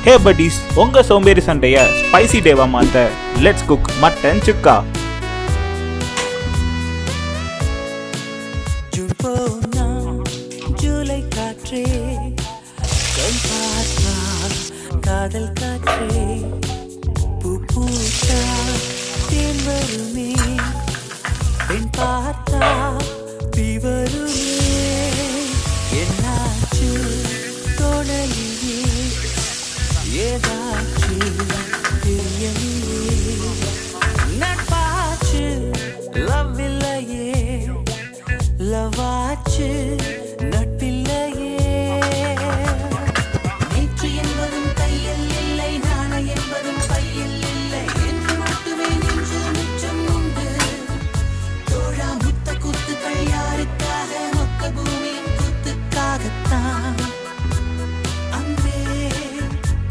ஹே buddies, உங்க சோம்பேறி சண்டைய spicy டேவா மாத்த let's cook mutton chukka. June போனா ஜூலை காற்றே கண் பார்த்தா காதல் காற்றே பூ பூத்தா தேன் வருமே பெண் பார்த்தா தீ வருமே என்னாச்சு தோணலியே ஏதாச்சு தெரியலையே நட்பு